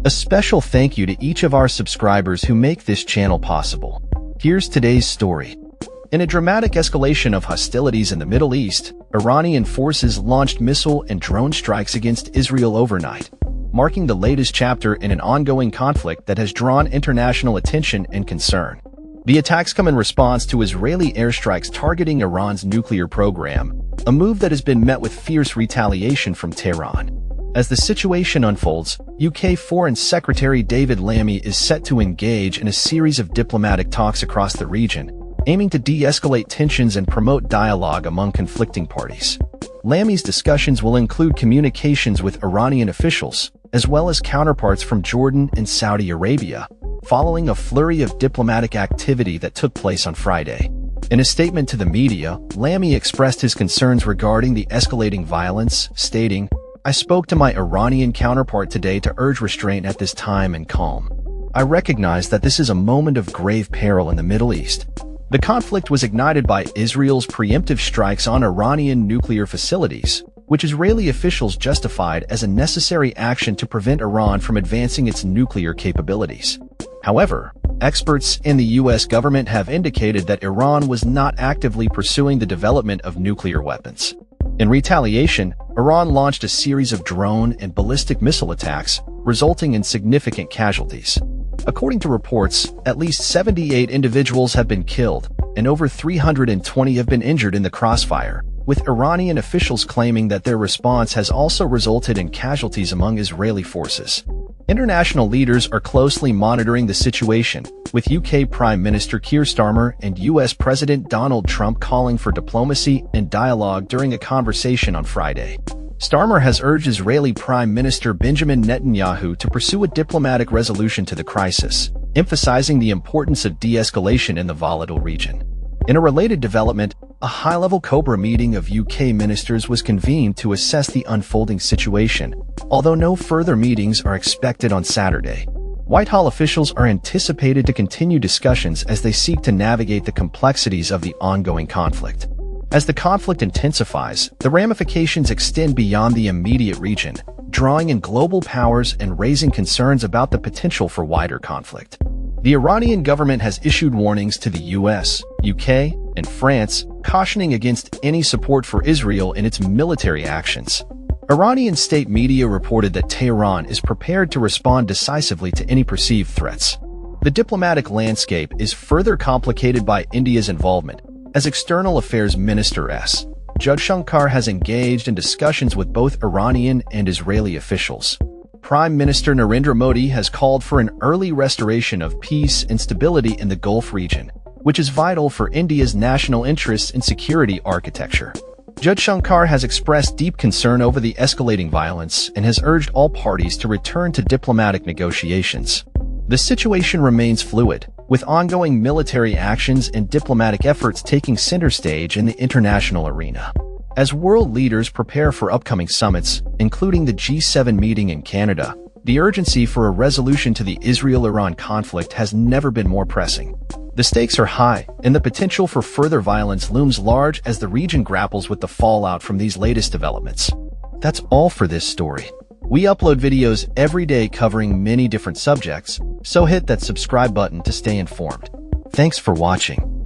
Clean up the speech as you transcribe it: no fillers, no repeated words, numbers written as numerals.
A special thank you to each of our subscribers who make this channel possible. Here's today's story. In a dramatic escalation of hostilities in the Middle East, Iranian forces launched missile and drone strikes against Israel overnight, marking the latest chapter in an ongoing conflict that has drawn international attention and concern. The attacks come in response to Israeli airstrikes targeting Iran's nuclear program, a move that has been met with fierce retaliation from Tehran. As the situation unfolds, UK Foreign Secretary David Lammy is set to engage in a series of diplomatic talks across the region, aiming to de-escalate tensions and promote dialogue among conflicting parties. Lammy's discussions will include communications with Iranian officials, as well as counterparts from Jordan and Saudi Arabia, following a flurry of diplomatic activity that took place on Friday. In a statement to the media, Lammy expressed his concerns regarding the escalating violence, stating, "I spoke to my Iranian counterpart today to urge restraint at this time and calm. I recognize that this is a moment of grave peril in the Middle East." The conflict was ignited by Israel's preemptive strikes on Iranian nuclear facilities, which Israeli officials justified as a necessary action to prevent Iran from advancing its nuclear capabilities. However, experts in the U.S. government have indicated that Iran was not actively pursuing the development of nuclear weapons. In retaliation, Iran launched a series of drone and ballistic missile attacks, resulting in significant casualties. According to reports, at least 78 individuals have been killed, and over 320 have been injured in the crossfire, with Iranian officials claiming that their response has also resulted in casualties among Israeli forces. International leaders are closely monitoring the situation, with UK Prime Minister Keir Starmer and US President Donald Trump calling for diplomacy and dialogue during a conversation on Friday. Starmer has urged Israeli Prime Minister Benjamin Netanyahu to pursue a diplomatic resolution to the crisis, emphasizing the importance of de-escalation in the volatile region. In a related development, a high-level Cobra meeting of UK ministers was convened to assess the unfolding situation, although no further meetings are expected on Saturday. Whitehall officials are anticipated to continue discussions as they seek to navigate the complexities of the ongoing conflict. As the conflict intensifies, the ramifications extend beyond the immediate region, drawing in global powers and raising concerns about the potential for wider conflict. The Iranian government has issued warnings to the US, UK, and France, cautioning against any support for Israel in its military actions. Iranian state media reported that Tehran is prepared to respond decisively to any perceived threats. The diplomatic landscape is further complicated by India's involvement, as External Affairs Minister S. Jaishankar has engaged in discussions with both Iranian and Israeli officials. Prime Minister Narendra Modi has called for an early restoration of peace and stability in the Gulf region, which is vital for India's national interests in security architecture. Jaishankar has expressed deep concern over the escalating violence and has urged all parties to return to diplomatic negotiations. The situation remains fluid, with ongoing military actions and diplomatic efforts taking center stage in the international arena. As world leaders prepare for upcoming summits, including the G7 meeting in Canada, the urgency for a resolution to the Israel-Iran conflict has never been more pressing. The stakes are high, and the potential for further violence looms large as the region grapples with the fallout from these latest developments. That's all for this story. We upload videos every day covering many different subjects, so hit that subscribe button to stay informed. Thanks for watching.